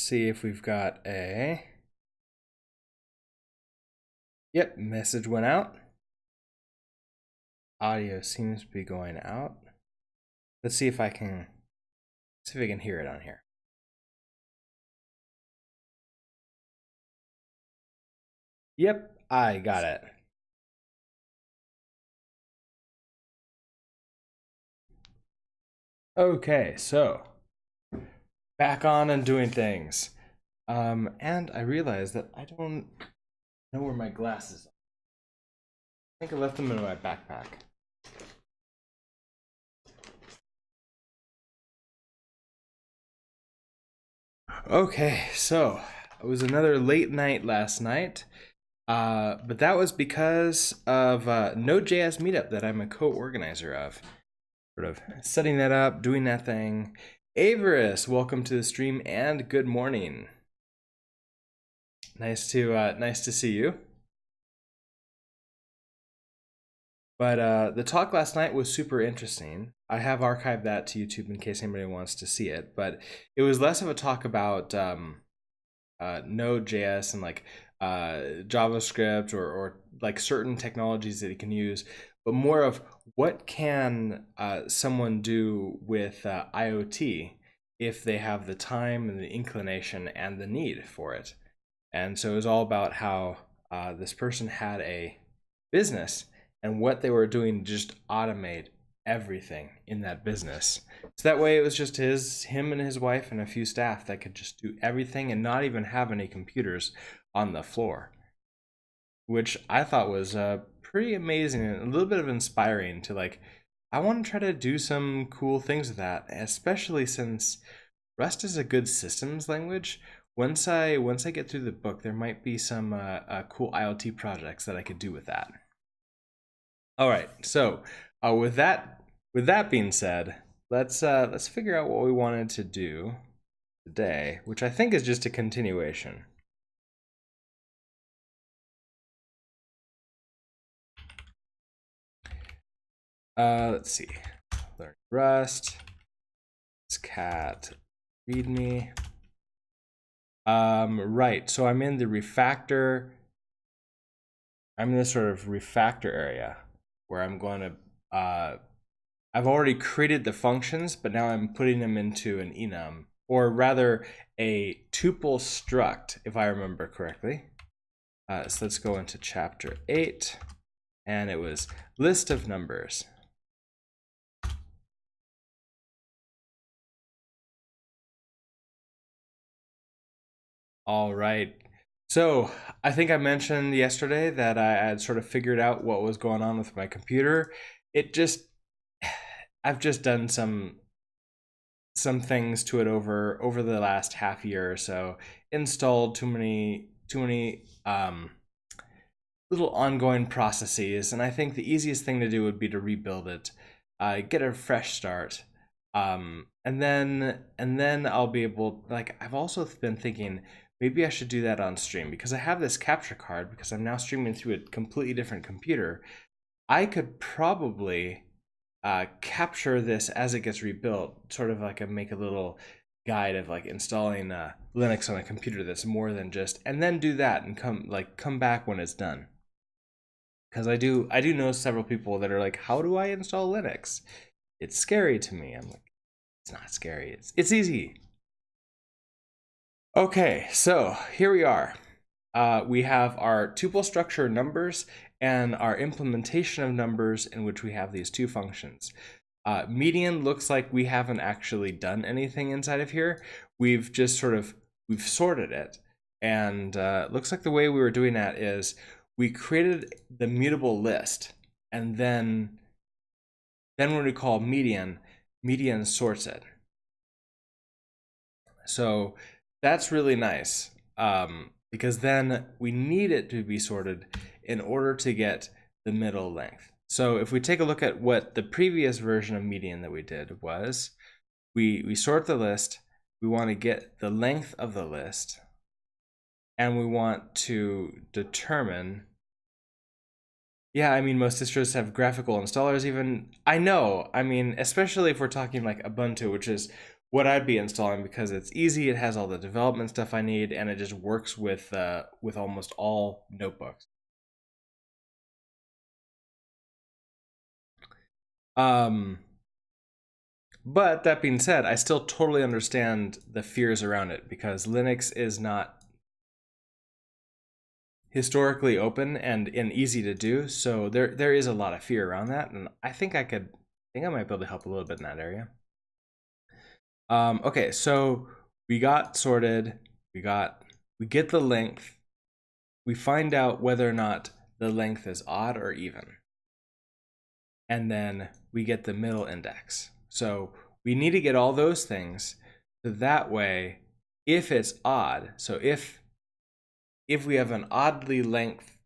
see if we've got a... Yep, message went out. Audio seems to be going out. Let's see if I can hear it on here. Yep, I got it. Okay, so back on and doing things. And I realized that I don't know where my glasses are. I think I left them in my backpack. Okay, so it was another late night last night, but that was because of Node.js meetup that I'm a co-organizer of. Sort of setting that up, doing that thing. Avarice, welcome to the stream and good morning. Nice to see you. But the talk last night was super interesting. I have archived that to YouTube in case anybody wants to see it. But it was less of a talk about Node.js and like JavaScript or like certain technologies that you can use, but more of what can someone do with IoT if they have the time and the inclination and the need for it. And so it was all about how this person had a business and what they were doing to just automate everything in that business. So that way it was just him and his wife and a few staff that could just do everything and not even have any computers on the floor, which I thought was pretty amazing and a little bit of inspiring to like, I want to try to do some cool things with that, especially since Rust is a good systems language. Once I get through the book, there might be some cool IoT projects that I could do with that. All right, so with that being said, let's figure out what we wanted to do today, which I think is just a continuation. Let's see. Learn Rust. It's cat readme. Right. So I'm in the refactor. I'm in this sort of refactor area where I'm going to. I've already created the functions, but now I'm putting them into an enum, or rather a tuple struct, if I remember correctly. So let's go into chapter 8, and it was list of numbers. All right. So I think I mentioned yesterday that I had sort of figured out what was going on with my computer. I've just done some things to it over the last half year or so. Installed too many little ongoing processes, and I think the easiest thing to do would be to rebuild it, get a fresh start, and then I'll be able, like, I've also been thinking maybe I should do that on stream because I have this capture card because I'm now streaming through a completely different computer. I could probably capture this as it gets rebuilt, sort of like make a little guide of like installing Linux on a computer that's more than just, and then do that and come back when it's done. Because I do know several people that are like, how do I install Linux? It's scary to me. I'm like, it's not scary. It's easy. Okay, so here we are. We have our tuple structure numbers and our implementation of numbers in which we have these two functions. Median looks like we haven't actually done anything inside of here. We've just we've sorted it. And looks like the way we were doing that is we created the mutable list, and then when we call median sorts it. So that's really nice, because then we need it to be sorted in order to get the middle length. So if we take a look at what the previous version of median that we did was, we sort the list, we want to get the length of the list, and we want to determine, yeah, I mean, most distros have graphical installers even. I know, I mean, especially if we're talking like Ubuntu, which is what I'd be installing, because it's easy, it has all the development stuff I need, and it just works with almost all notebooks. But that being said, I still totally understand the fears around it, because Linux is not historically open and easy to do, so there is a lot of fear around that, and I think I might be able to help a little bit in that area. Okay, so we got sorted, we get the length, we find out whether or not the length is odd or even, and then we get the middle index. So we need to get all those things, so that way, if it's odd, so if we have an oddly length,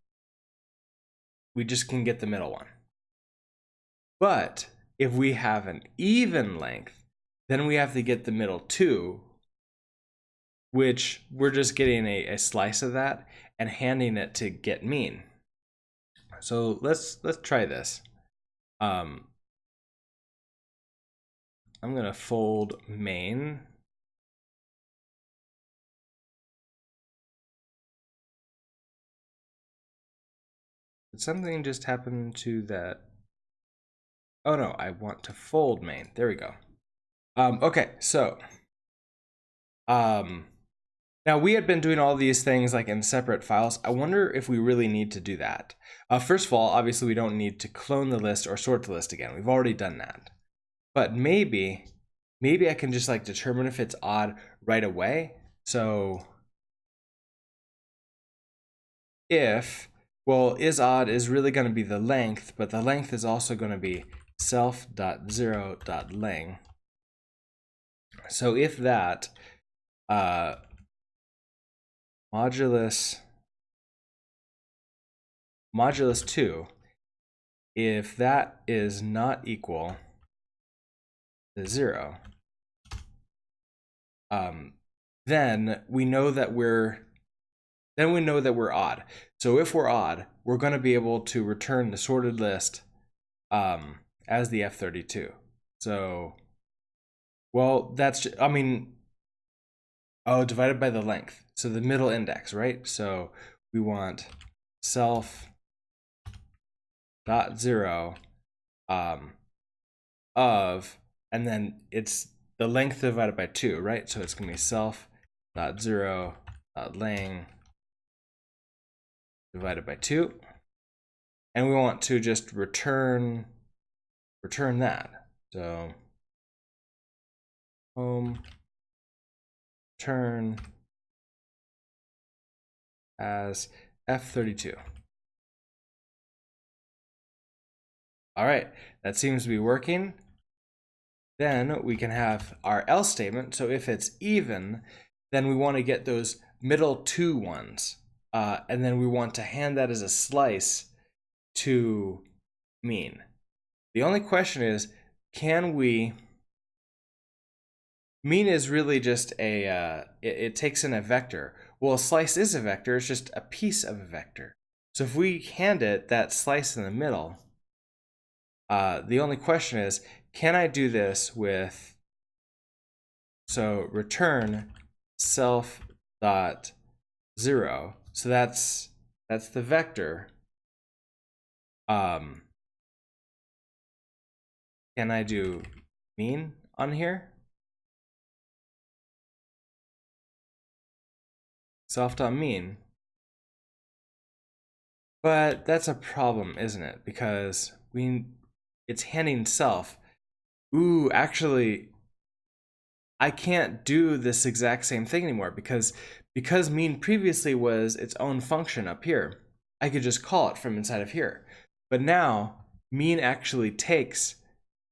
we just can get the middle one. But if we have an even length, then we have to get the middle two, which we're just getting a slice of that and handing it to get mean. So let's try this. I'm gonna fold main. Did something just happen to that? Oh no, I want to fold main. There we go. Okay, so now we had been doing all these things like in separate files. I wonder if we really need to do that. First of all, obviously we don't need to clone the list or sort the list again. We've already done that. But maybe I can just like determine if it's odd right away. So if, well, is odd is really going to be the length, but the length is also going to be self.0.leng. So if that modulus 2, if that is not equal to 0, then we know that we're odd. So if we're odd, we're going to be able to return the sorted list as the F32. So, well, that's just, I mean, oh, divided by the length. So the middle index, right? So we want self.0 of, and then it's the length divided by 2, right? So it's going to be self.0.leng divided by 2. And we want to just return that. So home return as F32. All right, that seems to be working. Then we can have our else statement. So if it's even, then we want to get those middle two ones. And then we want to hand that as a slice to mean. The only question is, can we, mean is really just a, it takes in a vector. Well, a slice is a vector, it's just a piece of a vector. So if we hand it that slice in the middle, the only question is, can I do this with, so return self.0. So that's the vector. Can I do mean on here? Self.mean. But that's a problem, isn't it? Because it's handing self. Ooh, actually, I can't do this exact same thing anymore because mean previously was its own function up here. I could just call it from inside of here. But now mean actually takes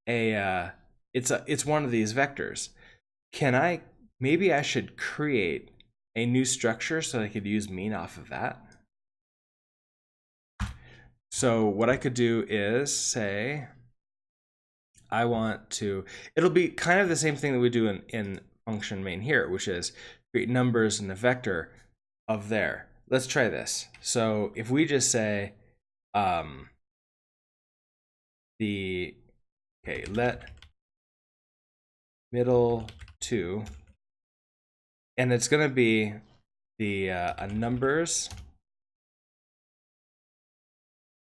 a it's one of these vectors. Maybe I should create a new structure so I could use mean off of that. So what I could do is say, I want to, it'll be kind of the same thing that we do in function main here, which is create numbers in the vector of there. Let's try this. So if we just say let middle 2, and it's going to be the numbers,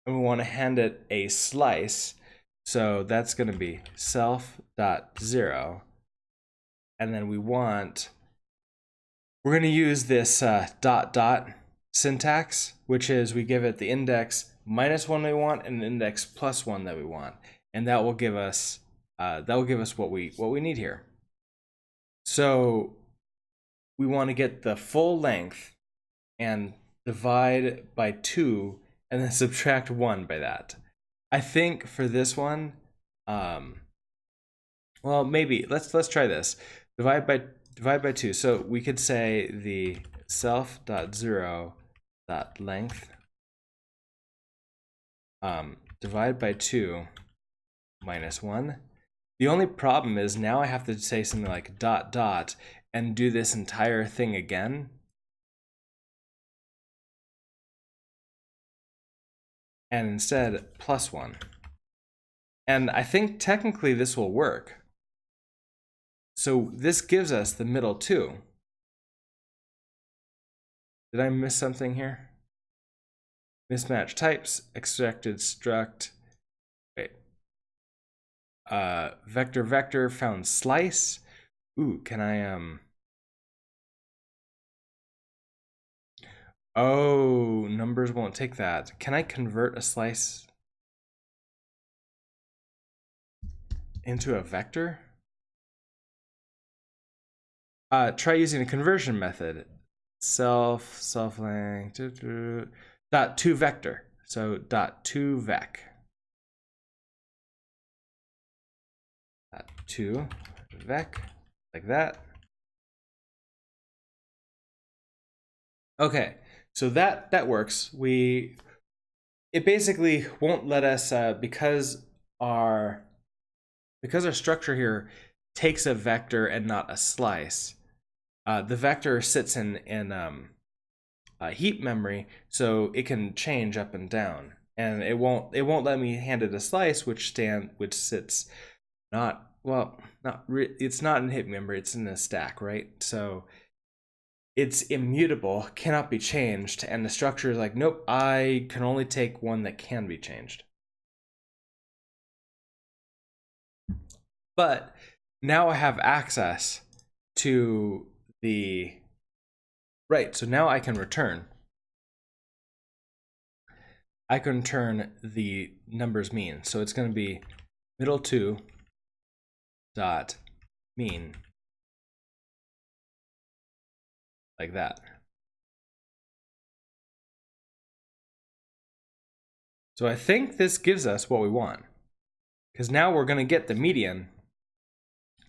and we want to hand it a slice, so that's going to be self.0, and then we're going to use this dot dot syntax, which is we give it the index -1 we want and the index +1 that we want, and that will give us what we need here. So we want to get the full length and divide by 2 and then subtract 1 by that. I think for this one, well, maybe let's try this. Divide by 2. So we could say the self.0.length divide by 2 -1. The only problem is now I have to say something like dot dot and do this entire thing again. And instead +1. And I think technically this will work. So this gives us the middle 2. Did I miss something here? Mismatch types, extracted struct. Wait. Vector found slice. Ooh, can I Oh, numbers won't take that. Can I convert a slice into a vector? Try using a conversion method. Self-length dot to vector. So dot to vec. Dot to vec, like that. Okay, so that works. It basically won't let us because our structure here takes a vector and not a slice. The vector sits in heap memory, so it can change up and down, and it won't let me hand it a slice, which sits it's not in heap memory, it's in a stack, right? So it's immutable, cannot be changed, and the structure is like, nope, I can only take one that can be changed. But now I have access to the right, so now I can return the numbers mean. So it's going to be middle 2 dot mean, like that. So I think this gives us what we want, because now we're going to get the median,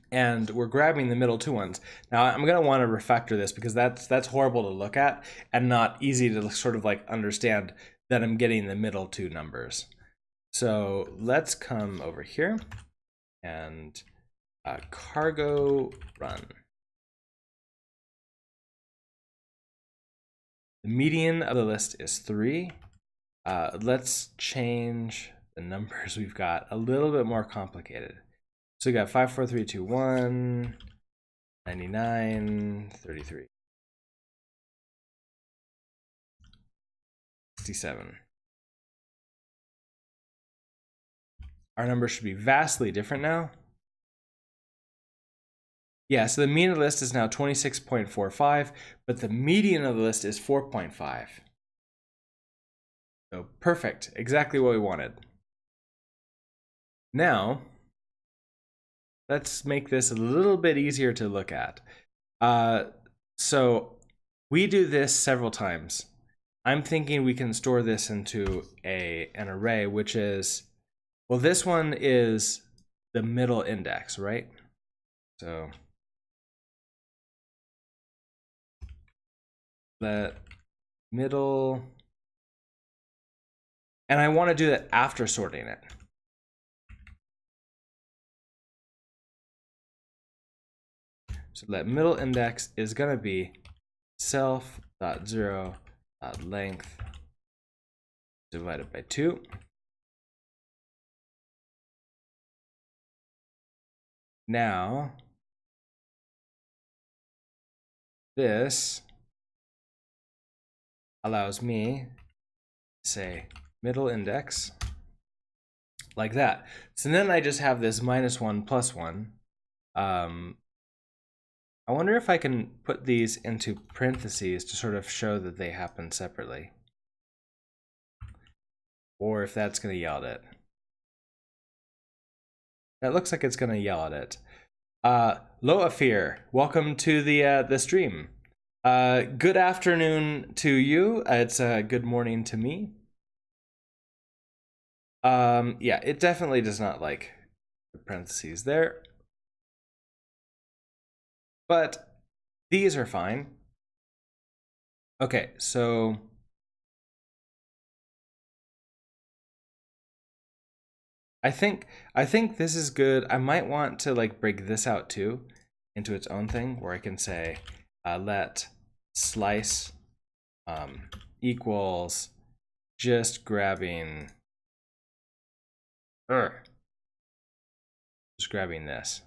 and we're grabbing the middle 2 ones. Now I'm going to want to refactor this because that's horrible to look at and not easy to sort of like understand that I'm getting the middle 2 numbers. So let's come over here and cargo run. The median of the list is 3. Let's change the numbers we've got a little bit more complicated. So we got 5, 4, 3, 2, 1, 99, 33, 67. Our numbers should be vastly different now. Yeah, so the mean of the list is now 26.45, but the median of the list is 4.5. So perfect, exactly what we wanted. Now, let's make this a little bit easier to look at. So we do this several times. I'm thinking we can store this into an array, which is, well, this one is the middle index, right? So let middle, and I want to do that after sorting it. So that middle index is going to be self.0.length divided by 2. Now this allows me to say middle index like that. So then I just have this -1 + 1. I wonder if I can put these into parentheses to sort of show that they happen separately. Or if that's going to yell at it. That looks like it's going to yell at it. Loafir, welcome to the stream. Good afternoon to you. It's good morning to me. Yeah, it definitely does not like the parentheses there. But these are fine. Okay, so I think this is good. I might want to like break this out too into its own thing where I can say let slice equals just grabbing this.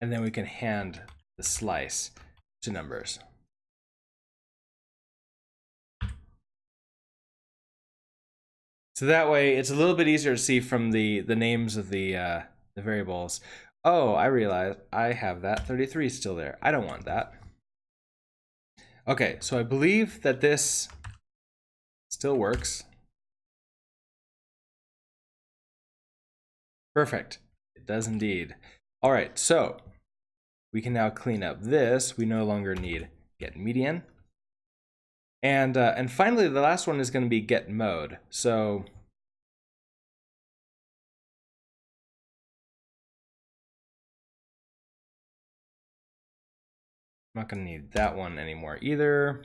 And then we can hand the slice to numbers. So that way it's a little bit easier to see from the names of the variables. Oh, I realize I have that 33 still there. I don't want that. Okay, so I believe that this still works. Perfect. It does indeed. All right, so we can now clean up this. We no longer need get median. And finally, the last one is going to be get mode. So I'm not going to need that one anymore either.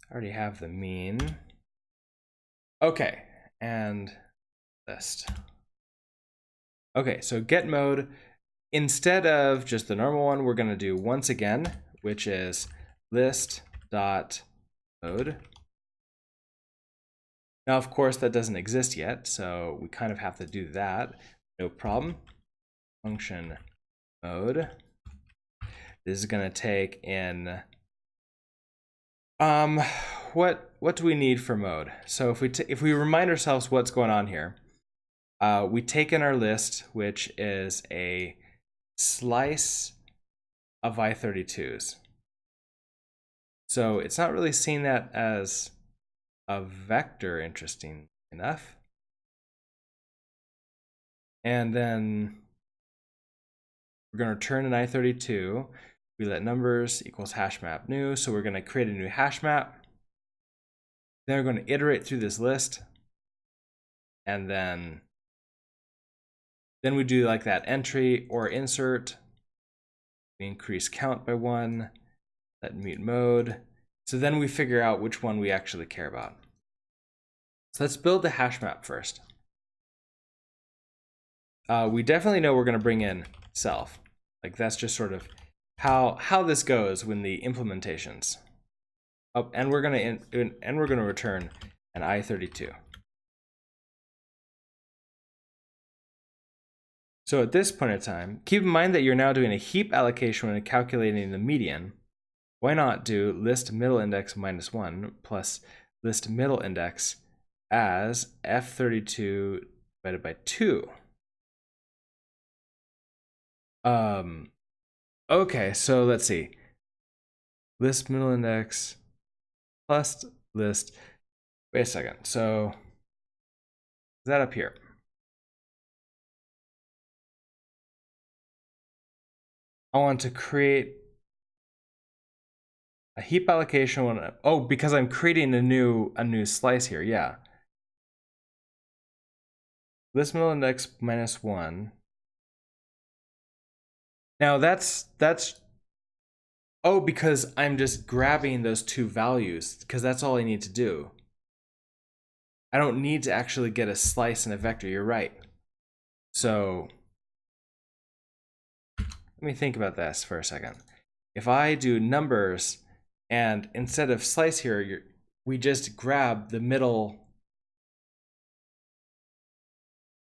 I already have the mean. Okay, and list. Okay, so get mode. Instead of just the normal one, we're going to do once again, which is list.mode. Now, of course, that doesn't exist yet, so we kind of have to do that. No problem. Function mode. This is going to take in what do we need for mode? So if we remind ourselves what's going on here, we take in our list, which is a slice of I32s. So it's not really seeing that as a vector, interesting enough. And then we're going to return an I32. We let numbers equals hash map new. So we're going to create a new hash map. Then we're going to iterate through this list. And then we do like that entry or insert. We increase count by 1. Let mute mode. So then we figure out which one we actually care about. So let's build the hash map first. We definitely know we're going to bring in self. Like that's just sort of how this goes when the implementations. Oh, and we're going to return an I32. So at this point in time, keep in mind that you're now doing a heap allocation when calculating the median. Why not do list middle index -1 plus list middle index as F32 divided by 2? Okay, so let's see. List middle index plus list. Wait a second. So is that up here? I want to create a heap allocation when, oh, because I'm creating a new slice here. Yeah. List middle index -1. Now that's oh, because I'm just grabbing those two values because that's all I need to do. I don't need to actually get a slice and a vector. You're right. So let me think about this for a second. If I do numbers and instead of slice here, we just grab the middle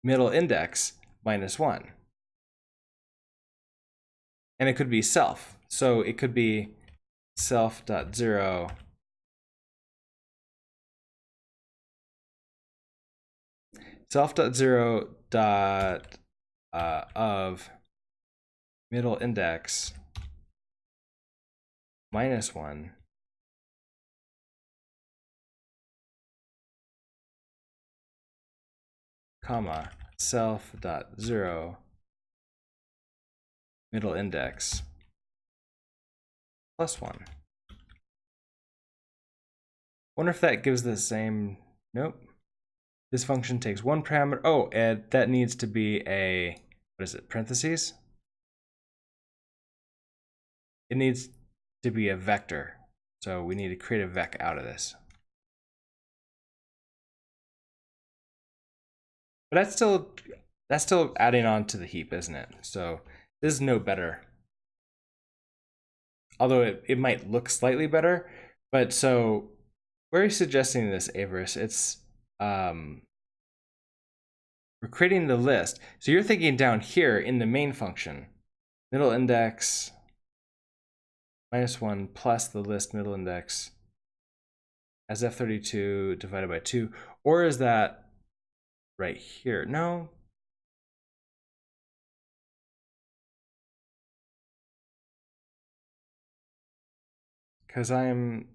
middle index minus 1. And it could be self. So it could be self.0 self.0 dot of middle index minus 1 comma self.0 middle index plus 1. Wonder if that gives the same. Nope. This function takes one parameter. Oh, and that needs to be a, what is it, parentheses? It needs to be a vector. So we need to create a vec out of this. But that's still adding on to the heap, isn't it? So this is no better. Although it might look slightly better. But so where are you suggesting this, Avarice? It's we're creating the list. So you're thinking down here in the main function, middle index minus 1 plus the list middle index as f32 divided by 2. Or is that right here? No. Because I'm...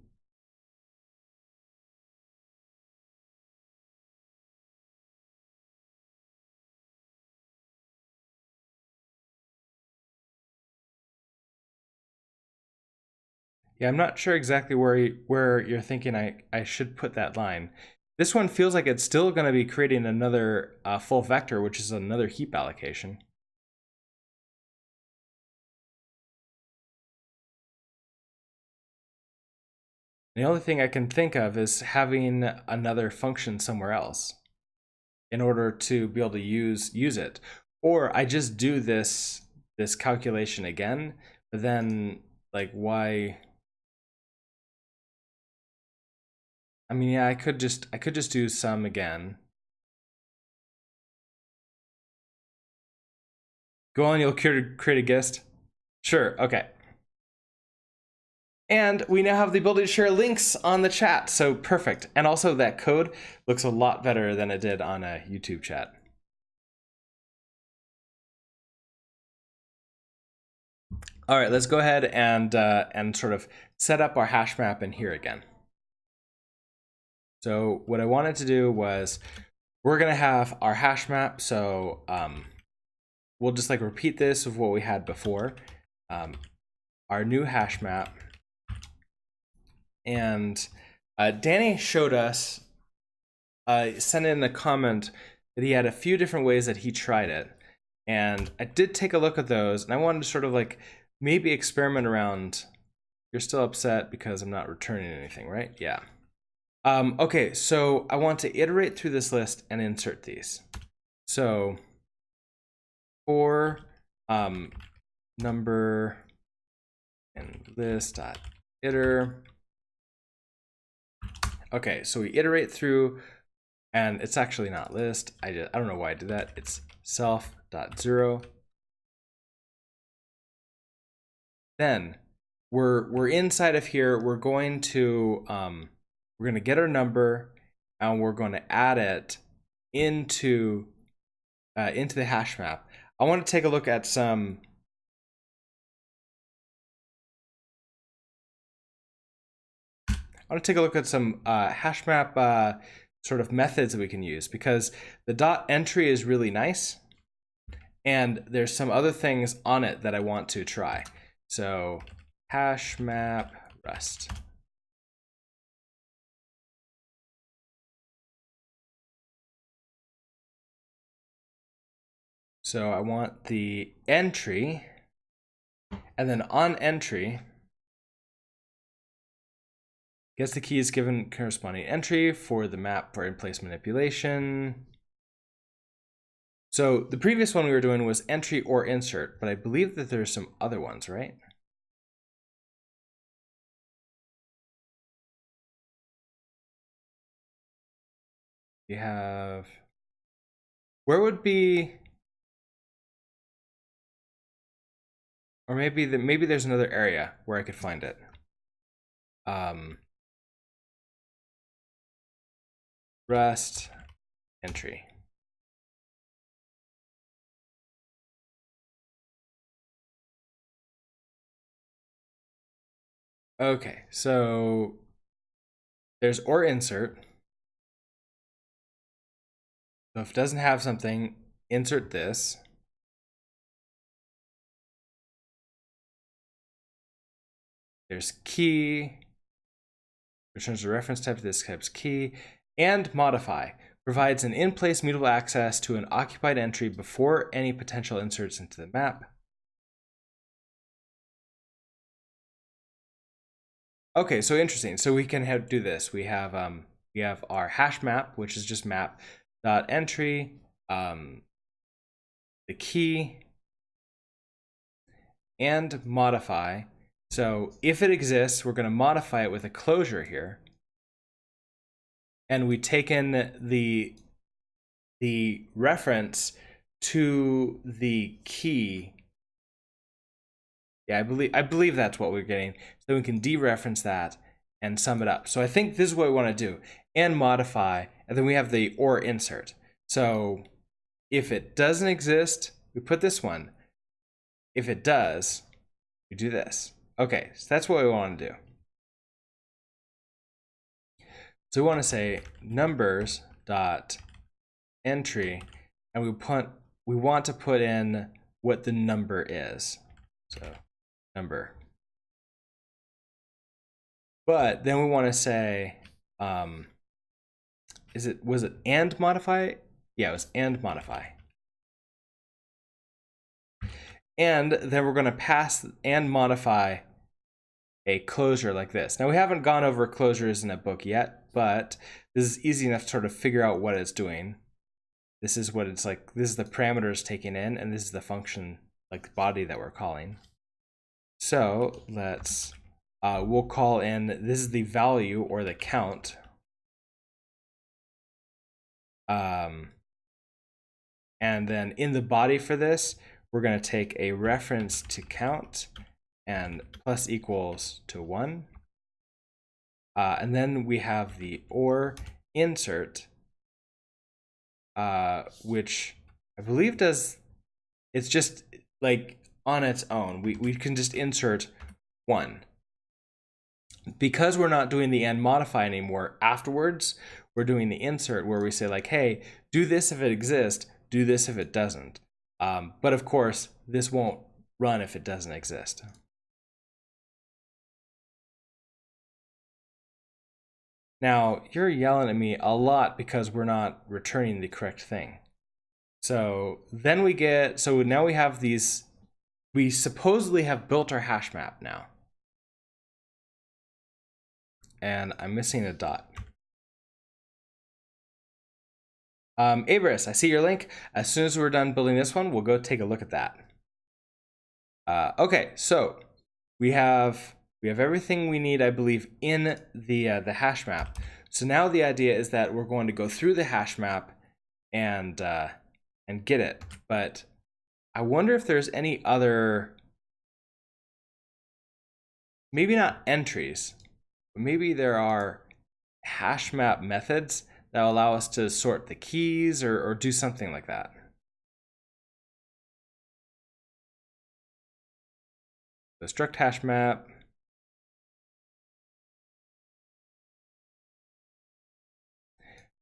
Yeah, I'm not sure exactly where you're thinking I should put that line. This one feels like it's still going to be creating another full vector, which is another heap allocation. The only thing I can think of is having another function somewhere else in order to be able to use it. Or I just do this calculation again, but then like why? I mean, yeah, I could just do sum again. Go on, you'll create a gist. Sure, okay. And we now have the ability to share links on the chat, so perfect. And also that code looks a lot better than it did on a YouTube chat. All right, let's go ahead and sort of set up our hash map in here again. So what I wanted to do was we're gonna have our hash map. So we'll just like repeat this of what we had before. Our new hash map. And Danny showed us, sent in a comment that he had a few different ways that he tried it. And I did take a look at those, and I wanted to sort of like maybe experiment around. You're still upset because I'm not returning anything, right? Yeah. Okay, so I want to iterate through this list and insert these. So for number and list dot iter. Okay, so we iterate through, and it's actually not list. I don't know why I did that. It's self.0. Then we're inside of here. We're going to get our number, and we're going to add it into the hash map. I want to take a look at some. I want to take a look at some hash map sort of methods that we can use, because the dot entry is really nice, and there's some other things on it that I want to try. So hash map rest. So I want the entry, and then on entry, gets the keys given corresponding entry for the map for in-place manipulation. So the previous one we were doing was entry or insert, but I believe that there's some other ones, right? We have Where would be, or maybe there's another area where I could find it. Rest entry. Okay, so there's or insert. So if it doesn't have something, insert this. There's key, returns the reference type to this type's key, and modify, provides an in-place mutable access to an occupied entry before any potential inserts into the map. Okay, so interesting. So we can do this. We have our hash map, which is just map dot entry, the key, and modify. So if it exists, we're going to modify it with a closure here. And we take in the reference to the key. Yeah, I believe that's what we're getting. So we can dereference that and sum it up. So I think this is what we want to do. And modify, and then we have the or insert. So if it doesn't exist, we put this one. If it does, we do this. Okay, so that's what we want to do. So we want to say numbers dot entry, and we want to put in what the number is. So number. But then we want to say, was it and modify? Yeah, it was and modify. And then we're going to pass and modify a closure like this. Now we haven't gone over closures in a book yet, but this is easy enough to sort of figure out what it's doing. This is what it's like. This is the parameters taken in, and this is the function, like the body that we're calling. So let's, we'll call in, this is the value or the count. And then in the body for this, we're going to take a reference to count and plus equals to 1. And then we have the or insert, which I believe does, it's just like on its own. We can just insert 1. Because we're not doing the and modify anymore afterwards, we're doing the insert where we say like, hey, do this if it exists, do this if it doesn't. But of course, this won't run if it doesn't exist. Now, you're yelling at me a lot because we're not returning the correct thing. So then we get, so now we have these, we supposedly have built our hash map now. And I'm missing a dot. Abris, I see your link. As soon as we're done building this one, we'll go take a look at that. Okay, so we have everything we need, I believe, in the hash map. So now the idea is that we're going to go through the hash map and get it. But I wonder if there's any other, maybe not entries, but maybe there are hash map methods that will allow us to sort the keys or do something like that. The struct hash map.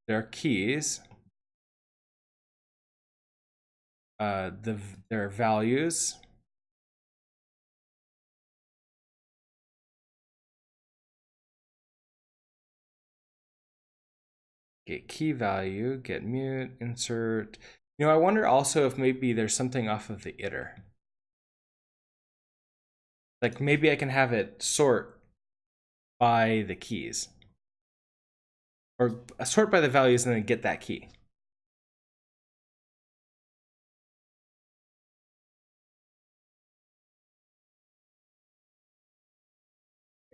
There are keys. There are values. Get key value, get mute, insert. You know, I wonder also if maybe there's something off of the iter. Like maybe I can have it sort by the keys. Or sort by the values and then get that key.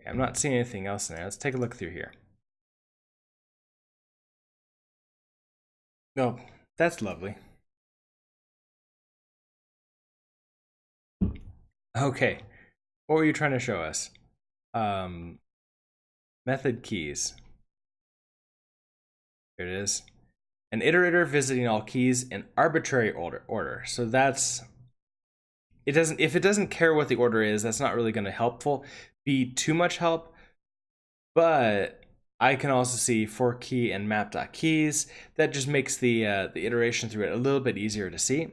I'm not seeing anything else in there. Let's take a look through here. No, that's lovely. Okay, what were you trying to show us? Um, method keys. Here it is. An iterator visiting all keys in arbitrary order. So that's it doesn't if it doesn't care what the order is, that's not really going to be too much help. But I can also see for key and map.keys. That just makes the iteration through it a little bit easier to see.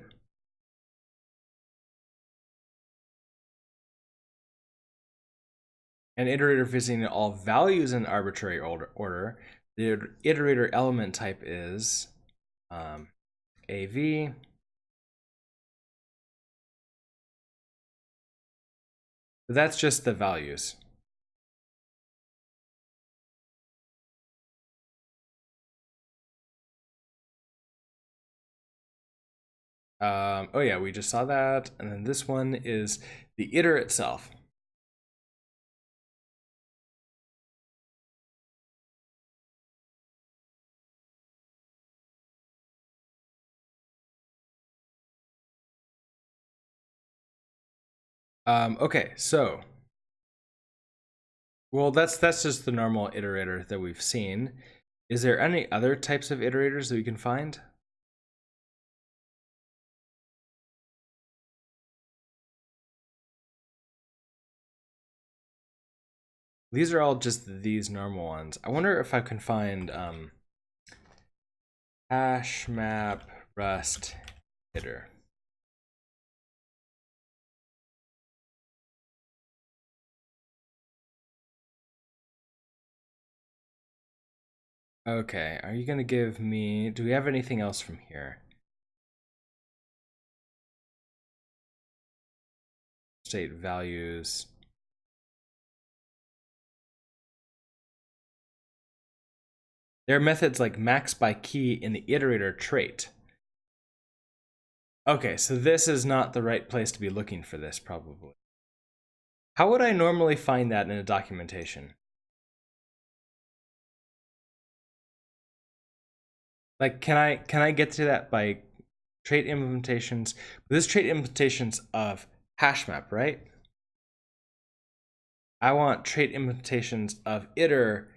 An iterator visiting all values in arbitrary order. The iterator element type is AV. That's just the values. Oh yeah, we just saw that. And then this one is the iter itself. Okay, so well, that's just the normal iterator that we've seen. Is there any other types of iterators that we can find? These are all just these normal ones. I wonder if I can find hash map rust iter. Okay, are you gonna give me, do we have anything else from here? State values. There are methods like max by key in the iterator trait. Okay, so this is not the right place to be looking for this, probably. How would I normally find that in a documentation? Like, can I get to that by trait implementations? This trait implementations of hash map, right? I want trait implementations of iter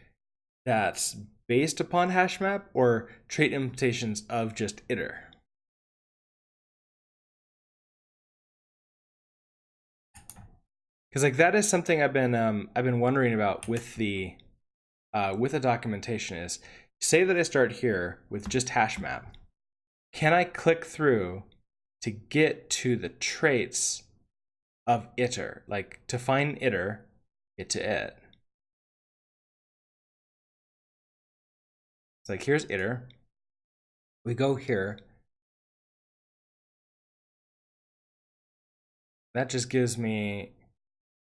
that's based upon hash map, or trait implementations of just iter. Because like that is something I've been wondering about with the documentation is, say that I start here with just hash map. Can I click through to get to the traits of iter? Like to find iter, get to it. It's like here's iter. We go here. That just gives me,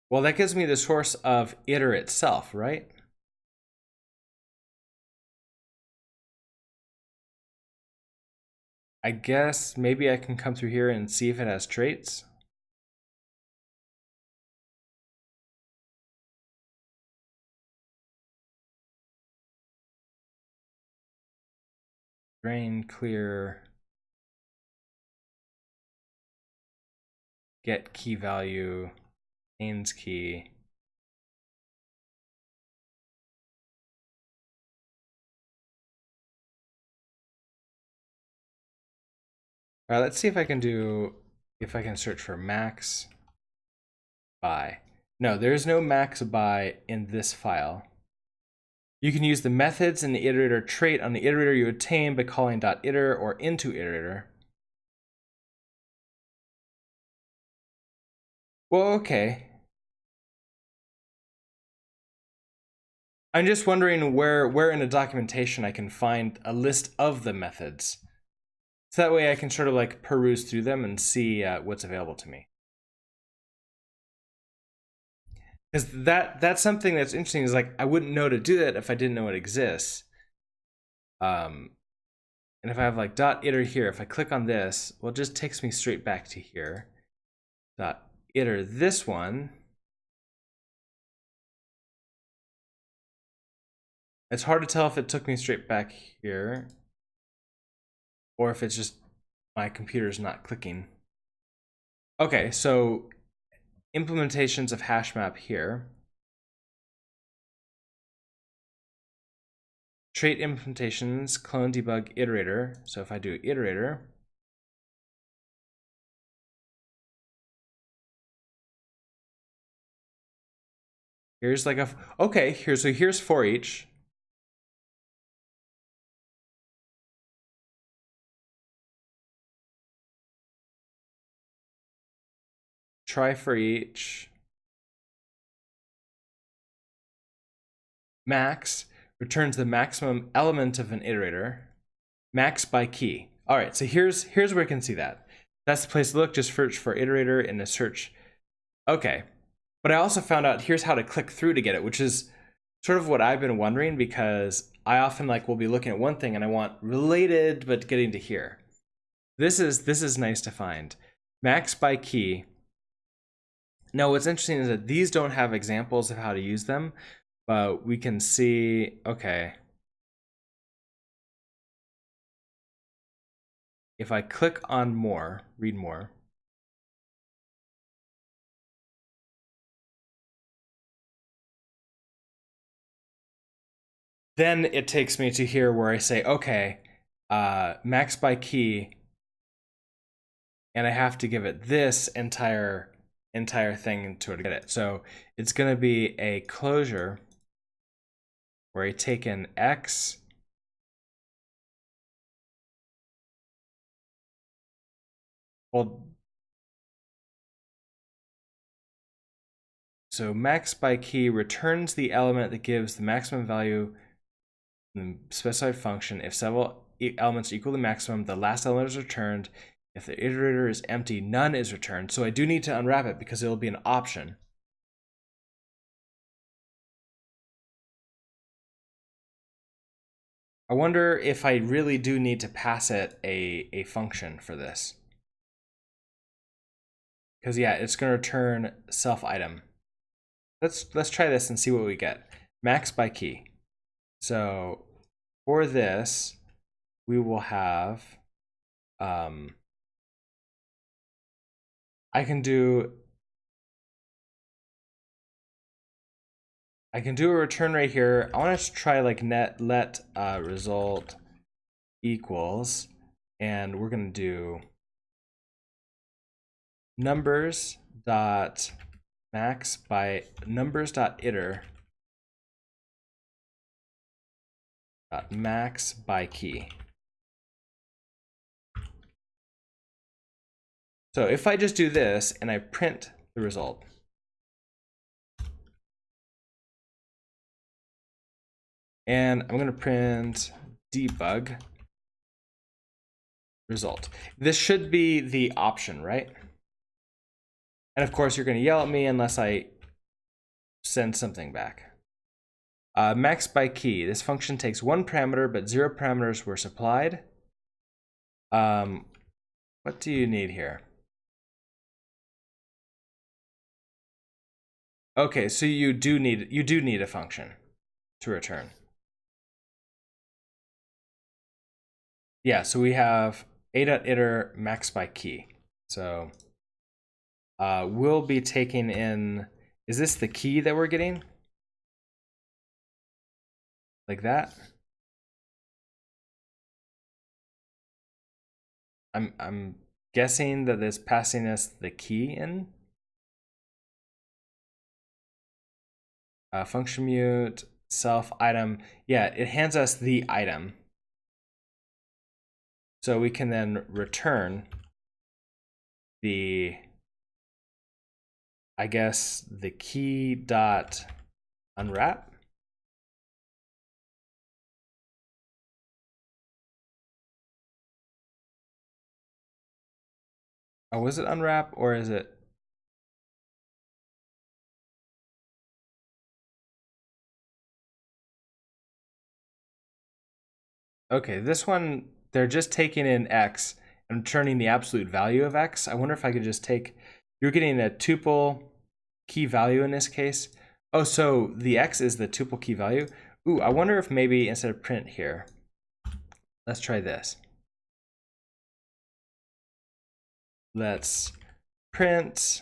well, that gives me the source of iter itself, right? I guess maybe I can come through here and see if it has traits. Drain, clear, get key value, mains key. All right, let's see if I can search for max by. No, there's no max by in this file. You can use the methods in the iterator trait on the iterator you obtain by calling .iter or into iterator. Well, okay. I'm just wondering where in the documentation I can find a list of the methods. So that way I can sort of like peruse through them and see what's available to me. Because that's something that's interesting, is like I wouldn't know to do that if I didn't know it exists. And if I have like .iter here, if I click on this, well, it just takes me straight back to here. .iter this one. It's hard to tell if it took me straight back here or if it's just my computer's not clicking. Okay, so implementations of hash map here. Trait implementations, clone, debug, iterator. So if I do iterator, here's like a, okay, here's for each. Try for each. Max returns the maximum element of an iterator. Max by key. All right, so here's where you can see that. That's the place to look. Just search for iterator in the search. Okay, but I also found out here's how to click through to get it, which is sort of what I've been wondering, because I often will be looking at one thing and I want related, but getting to here. This is nice to find. Max by key. Now, what's interesting is that these don't have examples of how to use them, but we can see, okay. If I click on more, read more, then it takes me to here where I say, okay, max by key, and I have to give it this entire thing to get it. So it's going to be a closure where I take in X, well, so max by key returns the element that gives the maximum value in the specified function. If several elements equal the maximum, the last element is returned. If the iterator is empty, none is returned. So I do need to unwrap it because it will be an option. I wonder if I really do need to pass it a function for this. Because yeah, it's going to return self item. Let's try this and see what we get. Max by key. So for this, we will have, I can do a return right here. I want to try let result equals, and we're going to do numbers dot max by numbers dot iter dot max by key. So if I just do this and I print the result, and I'm going to print debug result. This should be the option, right? And of course, you're going to yell at me unless I send something back. Max by key. This function takes one parameter, but 0 parameters were supplied. What do you need here? Okay, so you do need a function to return. Yeah, so we have a.iter max by key. So we'll be taking in, is this the key that we're getting? Like that? I'm guessing that it's passing us the key in. Function mute, self item. Yeah, it hands us the item. So we can then return the, I guess, the key dot unwrap. Oh, was it unwrap or is it? Okay, this one, they're just taking in X and returning the absolute value of X. I wonder if I could just take, you're getting a tuple key value in this case. Oh, so the X is the tuple key value. Ooh, I wonder if maybe instead of print here, let's try this. Let's print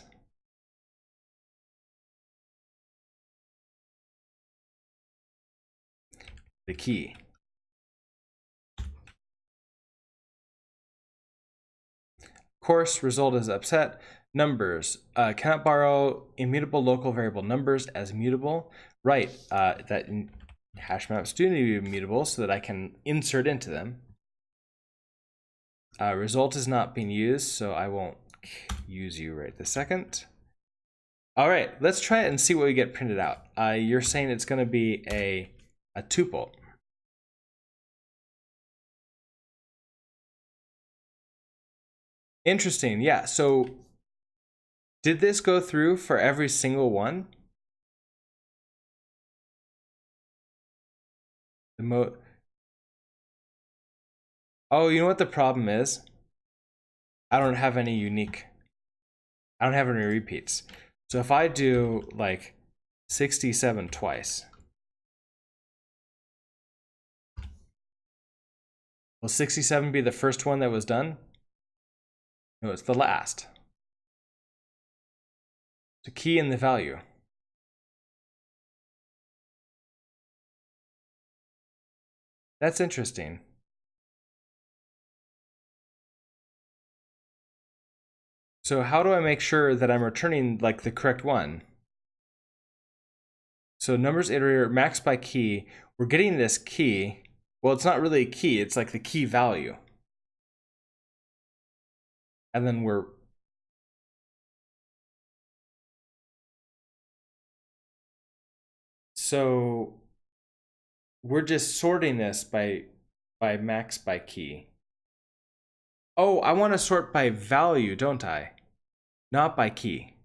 the key. Course result is upset. Numbers cannot borrow immutable local variable numbers as mutable. Right, that hash maps do need to be immutable so that I can insert into them. Result is not being used, so I won't use you right this second. All right, let's try it and see what we get printed out. You're saying it's going to be a tuple. Interesting, yeah. So did this go through for every single one? Oh, you know what the problem is? I don't have any repeats. So if I do like 67 twice, will 67 be the first one that was done? No, it's the last. So key in the value. That's interesting. So how do I make sure that I'm returning like the correct one? So numbers iterator max by key. We're getting this key. Well, it's not really a key. It's like the key value. And then so we're just sorting this by max by key. Oh, I want to sort by value, don't I? Not by key.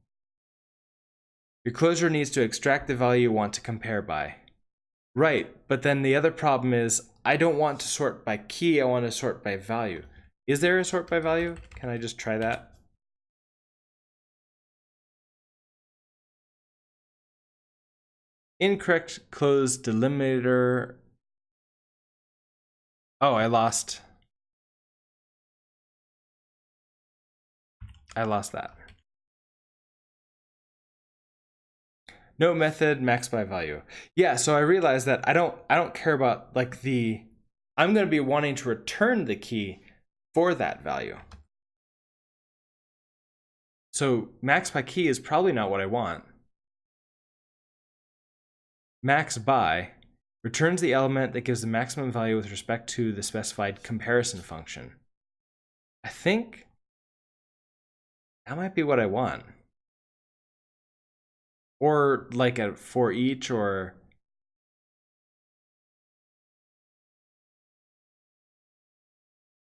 Your closure needs to extract the value you want to compare by. Right, but then the other problem is I don't want to sort by key, I want to sort by value. Is there a sort by value? Can I just try that? Incorrect close delimiter. Oh, I lost that. No method, max by value. Yeah, so I realized that I don't care about like I'm going to be wanting to return the key for that value. So max by key is probably not what I want. Max by returns the element that gives the maximum value with respect to the specified comparison function. I think that might be what I want. Or like a for each, or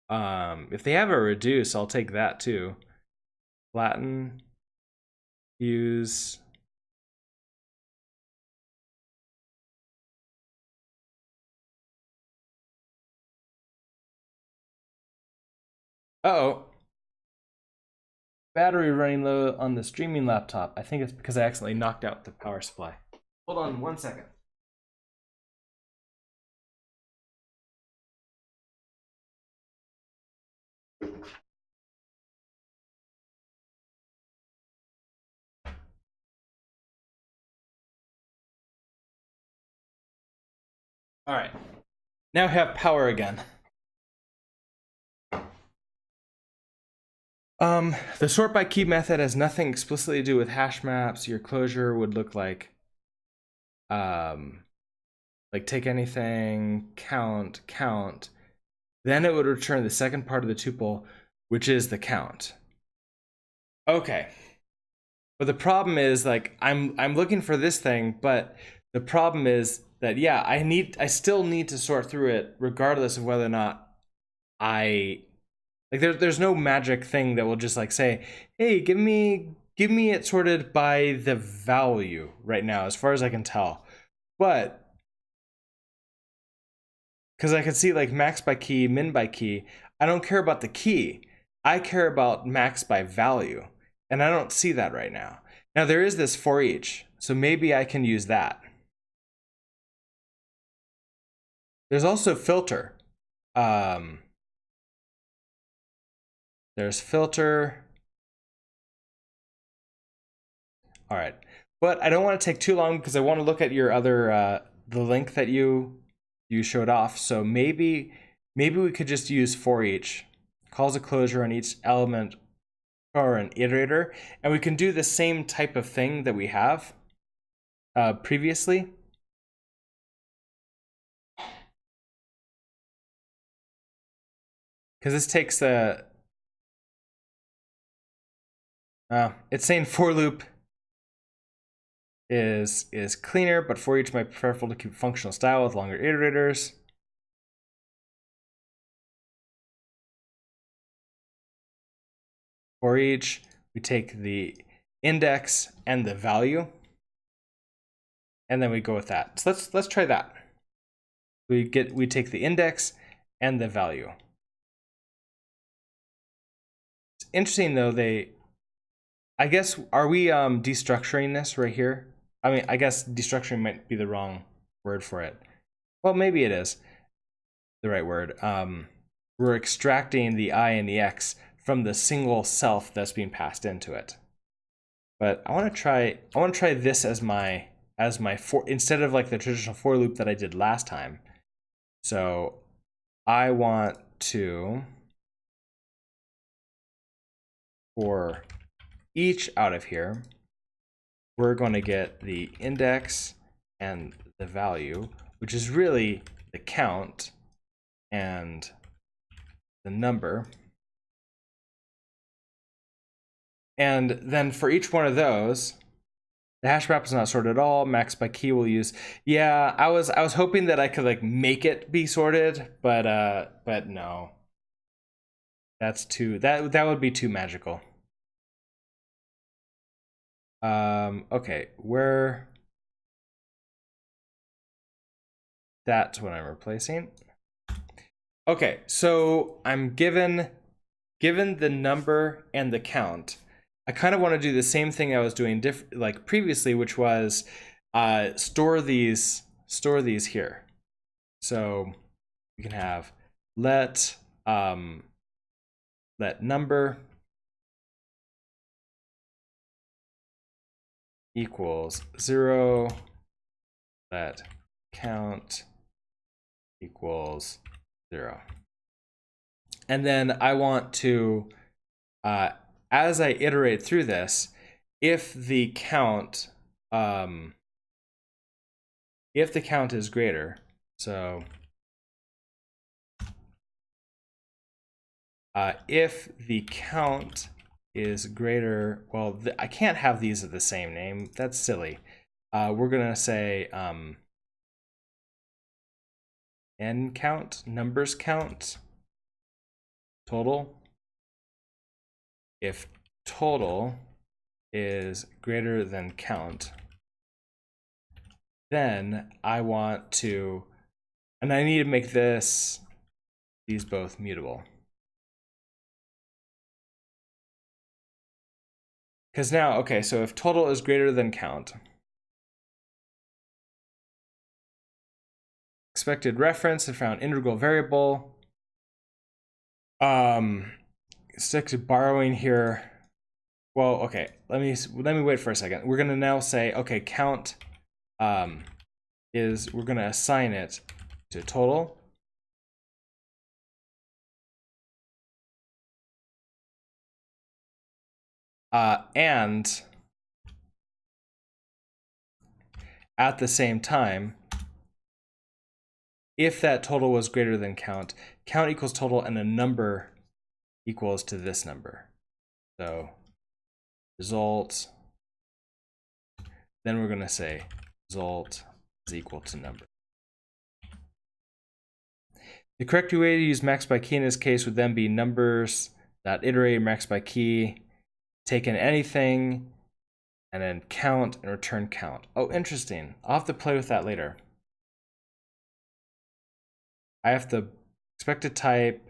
if they have a reduce, I'll take that too. Flatten, use. Uh-oh. Battery running low on the streaming laptop. I think it's because I accidentally knocked out the power supply. Hold on 1 second. All right, now I have power again. The sort by key method has nothing explicitly to do with hash maps. Your closure would look like take anything, count, then it would return the second part of the tuple, which is the count. Okay. But the problem is like I'm looking for this thing, but the problem is that yeah, I still need to sort through it regardless of whether or not I like there's no magic thing that will just like say, "Hey, give me it sorted by the value right now," as far as I can tell. But because I can see like max by key, min by key, I don't care about the key. I care about max by value, and I don't see that right now. Now there is this for each, so maybe I can use that. There's also filter. There's filter. All right, but I don't want to take too long because I want to look at your other the link that you you showed off. So maybe we could just use for each, calls a closure on each element or an iterator, and we can do the same type of thing that we have previously. Because this takes the it's saying for loop is cleaner, but for each might be preferable to keep functional style with longer iterators. For each, we take the index and the value, and then we go with that. So let's try that. We take the index and the value. It's interesting though, I guess, are we destructuring this right here? I mean, I guess destructuring might be the wrong word for it. Well, maybe it is the right word. We're extracting the I and the X from the single self that's being passed into it. But I want to try this as my for, instead of like the traditional for loop that I did last time. So I want to, for each out of here, we're going to get the index and the value, which is really the count and the number. And then for each one of those, the hash map is not sorted at all. Max by key we'll use. Yeah, I was hoping that I could like make it be sorted, but no. That's too that would be too magical. Okay, where that's what I'm replacing. Okay, so I'm given the number and the count. I kind of want to do the same thing I was doing like previously, which was store these here. So we can have let number equals 0, let count equals 0. And then I want to, as I iterate through this, if the count is greater, so if the count is greater, well, I can't have these at the same name. That's silly. We're gonna say n count, numbers count, total. If total is greater than count, then I want to, and I need to make these both mutable. Because now, okay, so if total is greater than count, expected reference and found integral variable, stick to borrowing here. Well, okay, let me wait for a second. We're gonna now say, okay, count we're gonna assign it to total. And at the same time, if that total was greater than count, count equals total and a number equals to this number. So result, then we're going to say result is equal to number. The correct way to use max by key in this case would then be numbers.iterate max by key, take in anything, and then count and return count. Oh, interesting. I'll have to play with that later. I have to expected type,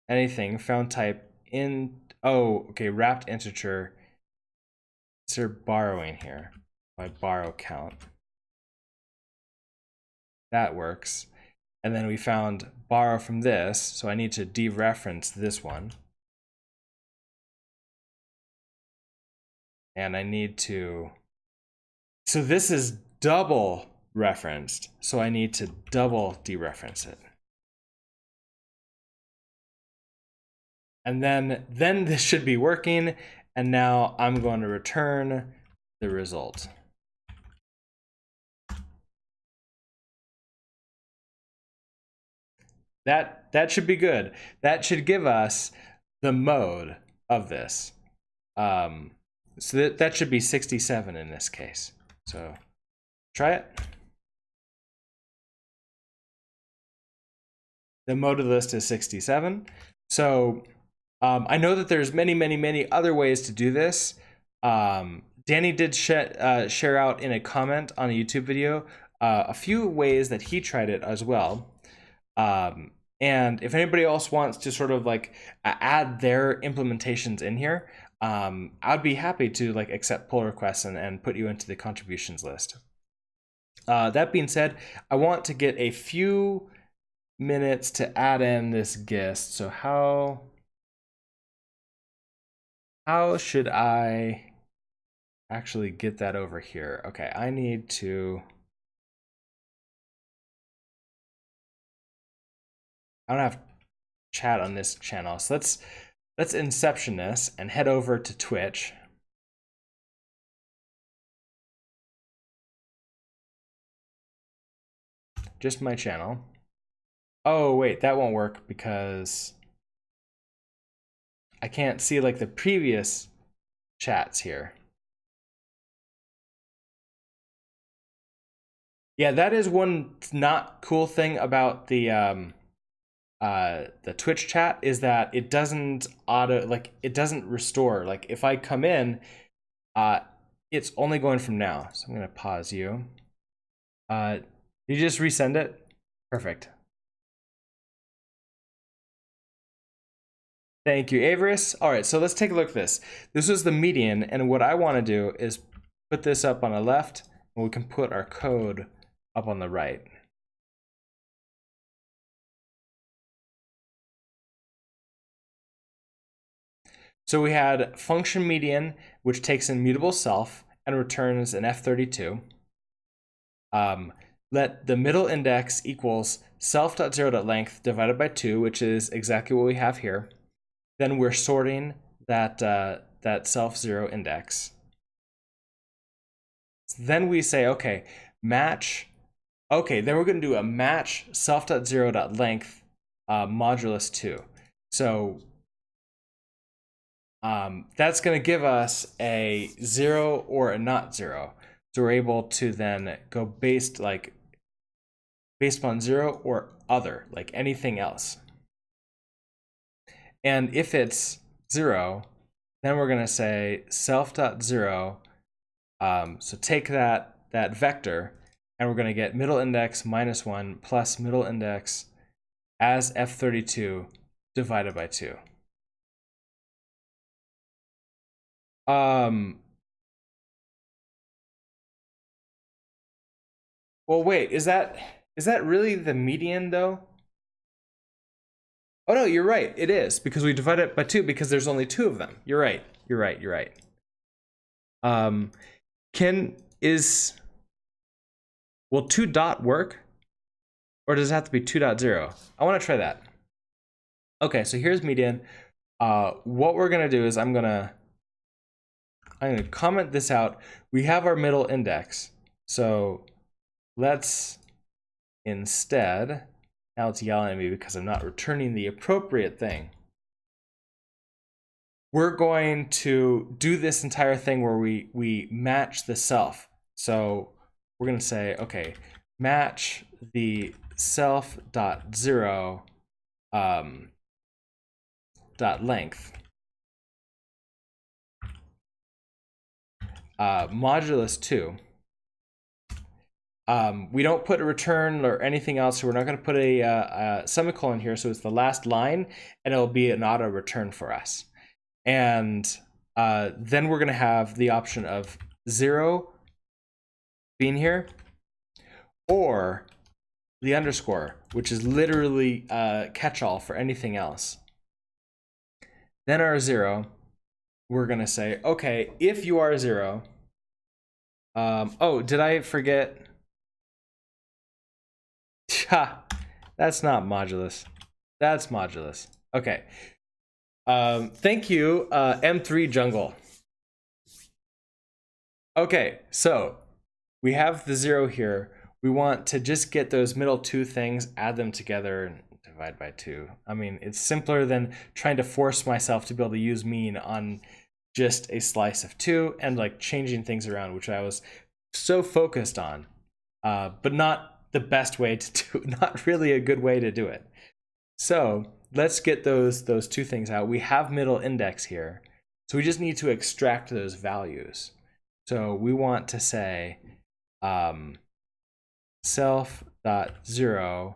anything, found type in, oh, okay, wrapped integer. Insert borrowing here. I borrow count. That works. And then we found borrow from this, so I need to dereference this one. And I need to, so this is double referenced, so I need to double dereference it. And then this should be working, and now I'm going to return the result. That should be good. That should give us the mode of this. So that should be 67 in this case. So try it. The mode of the list is 67. So I know that there's many other ways to do this. Danny did share out in a comment on a YouTube video a few ways that he tried it as well. And if anybody else wants to sort of like add their implementations in here, I'd be happy to like accept pull requests and put you into the contributions list. That being said, I want to get a few minutes to add in this gist. So how should I actually get that over here? Okay, I need to, I don't have chat on this channel. So let's inception this and head over to Twitch. Just my channel. Oh, wait, that won't work because I can't see like the previous chats here. Yeah, that is one not cool thing about the Twitch chat is that it doesn't it doesn't restore. Like if I come in, it's only going from now. So I'm gonna pause you. You just resend it? Perfect. Thank you, Avarice. All right, so let's take a look at this. This is the median, and what I want to do is put this up on the left, and we can put our code up on the right. So we had function median, which takes in mutable self and returns an F32. Let the middle index equals self.0.length divided by 2, which is exactly what we have here. Then we're sorting that self 0 index. Then we say, okay, match. Okay, then we're going to do a match self.0.length modulus 2. So that's going to give us a 0 or a not 0. So we're able to then go based upon 0 or other, like anything else. And if it's 0, then we're going to say self.0. So take that vector, and we're going to get middle index minus 1 plus middle index as F32 divided by 2. Well, wait, is that really the median though? Oh no, you're right. It is because we divide it by 2 because there's only 2 of them. You're right. You're right. You're right. Will 2 dot work? Or does it have to be 2.0? I want to try that. Okay, so here's median. What we're gonna do is I'm gonna comment this out. We have our middle index. So let's instead, now it's yelling at me because I'm not returning the appropriate thing. We're going to do this entire thing where we match the self. So we're going to say, okay, match the self.0 dot length modulus 2. We don't put a return or anything else, so we're not going to put a semicolon here, so it's the last line, and it'll be an auto return for us. And then we're going to have the option of 0 being here, or the underscore, which is literally catch-all for anything else. Then our 0, we're going to say, okay, if you are 0, oh, did I forget? Ha, that's not modulus. That's modulus. Okay. Thank you, M3 Jungle. Okay, so we have the 0 here. We want to just get those middle two things, add them together, and divide by 2. I mean, it's simpler than trying to force myself to be able to use mean on just a slice of 2 and like changing things around, which I was so focused on, but not the best way to do, not really a good way to do it. So let's get those two things out. We have middle index here, so we just need to extract those values. So we want to say self.0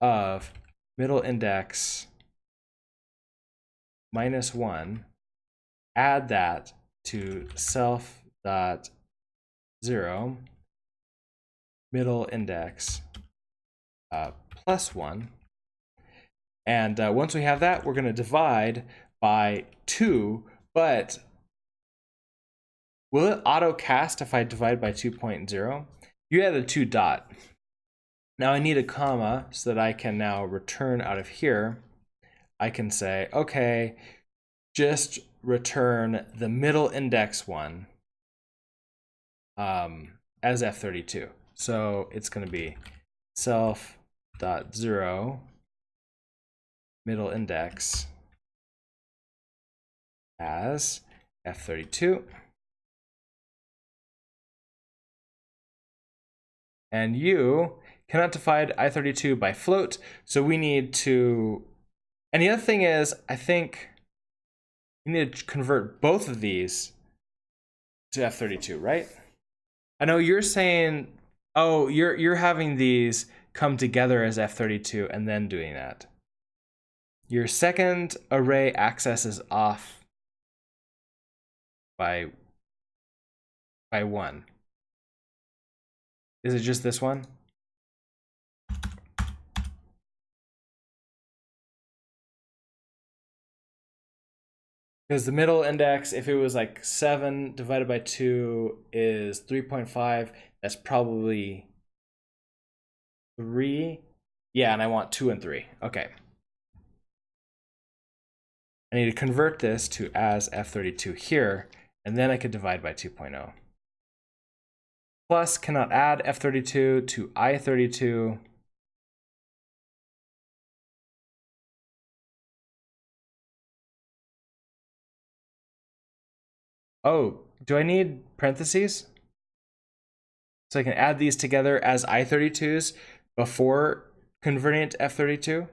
of middle index -1, add that to self.0 middle index +1. And once we have that, we're going to divide by 2, but will it auto cast if I divide by 2.0? You had a 2 dot. Now I need a comma so that I can now return out of here. I can say, okay, just return the middle index one as F32. So it's going to be self.0 middle index as F32. And you cannot divide I32 by float, so we need to, and the other thing is, I think we need to convert both of these to F32, right? I know you're saying, oh, you're having these come together as F32 and then doing that. Your second array access is off by 1. Is it just this one? Because the middle index, if it was like 7 divided by 2 is 3.5, that's probably 3. Yeah, and I want 2 and 3. Okay. I need to convert this to as F32 here, and then I could divide by 2.0. Plus cannot add F32 to I32. Oh, do I need parentheses? So I can add these together as I32s before converting it to F32?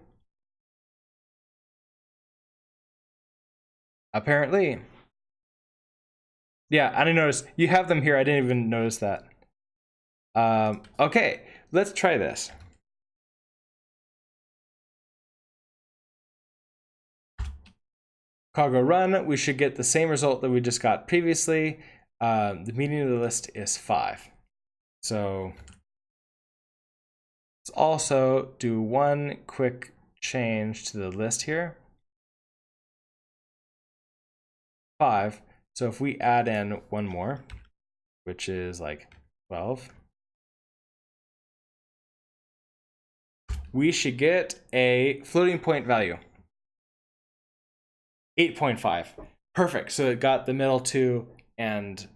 Apparently. Yeah, I didn't notice. You have them here. I didn't even notice that. Okay, let's try this. Cargo run, we should get the same result that we just got previously. The median of the list is 5. So let's also do one quick change to the list here. 5. So if we add in one more, which is like 12, we should get a floating point value. 8.5. Perfect. So it got the middle two and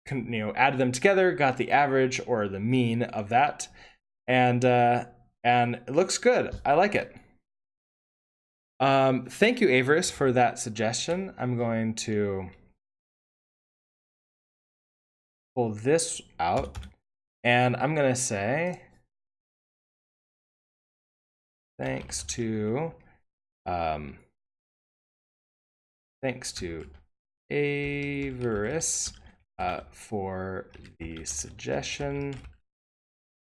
added them together, got the average or the mean of that, and it looks good. I like it. Thank you, Averis, for that suggestion. I'm going to pull this out, and I'm going to say thanks to Averis for the suggestion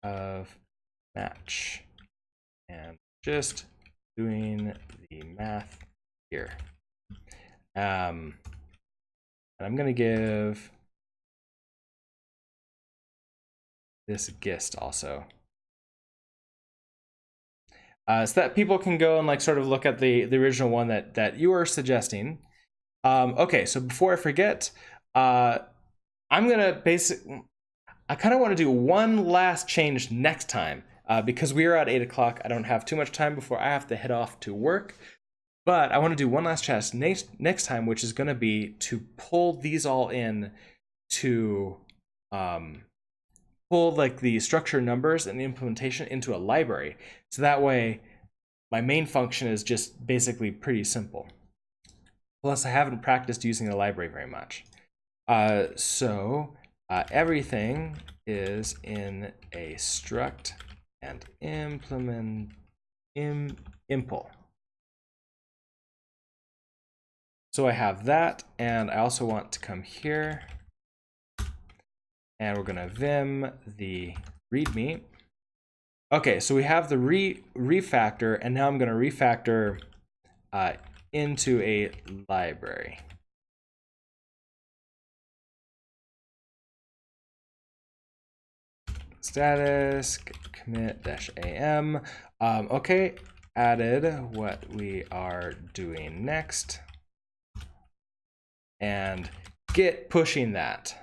of match, and just doing the math here. And I'm going to give this gist also. So that people can go and like sort of look at the original one that you were suggesting. Okay, so before I forget, I'm gonna I kind of want to do one last change next time, Because we are at 8 o'clock, I don't have too much time before I have to head off to work. But I want to do one last test next time, which is going to be to pull these all in to pull like the structure numbers and the implementation into a library. So that way my main function is just basically pretty simple. Plus I haven't practiced using the library very much. Everything is in a struct and impl. So I have that, and I also want to come here, and we're gonna vim the readme. Okay, so we have the refactor, and now I'm gonna refactor into a library. Status commit-am. Okay, added what we are doing next, and git pushing that.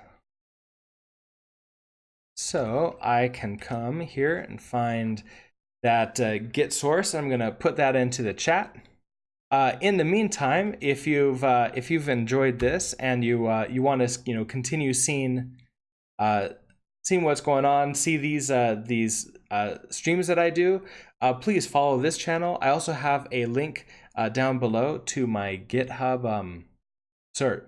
So I can come here and find that git source. I'm gonna put that into the chat. In the meantime, if you've enjoyed this and you want to continue seeing what's going on, see these streams that I do, please follow this channel. I also have a link down below to my GitHub,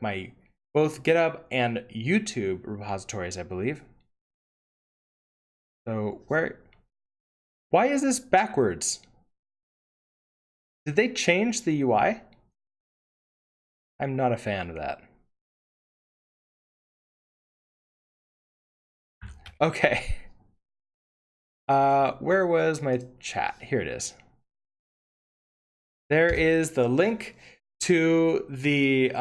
my both GitHub and YouTube repositories, I believe. So why is this backwards? Did they change the UI? I'm not a fan of that. Okay. Where was my chat? Here it is. There is the link to the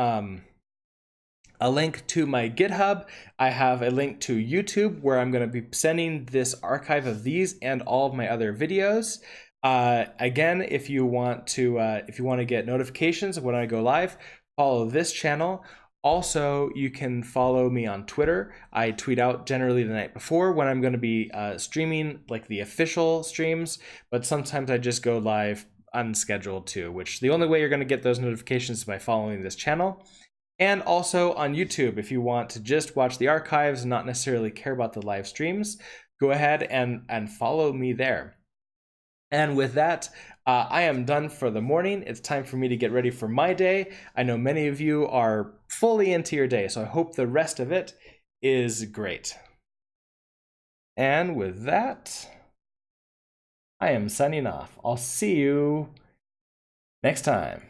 a link to my GitHub. I have a link to YouTube where I'm going to be sending this archive of these and all of my other videos. Again, if you want to get notifications of when I go live, follow this channel. Also, you can follow me on Twitter. I tweet out generally the night before when I'm going to be streaming, like the official streams, but sometimes I just go live unscheduled too, which the only way you're going to get those notifications is by following this channel. And also on YouTube, if you want to just watch the archives and not necessarily care about the live streams, go ahead and follow me there. And with that, I am done for the morning. It's time for me to get ready for my day. I know many of you are fully into your day, so I hope the rest of it is great. And with that, I am signing off. I'll see you next time.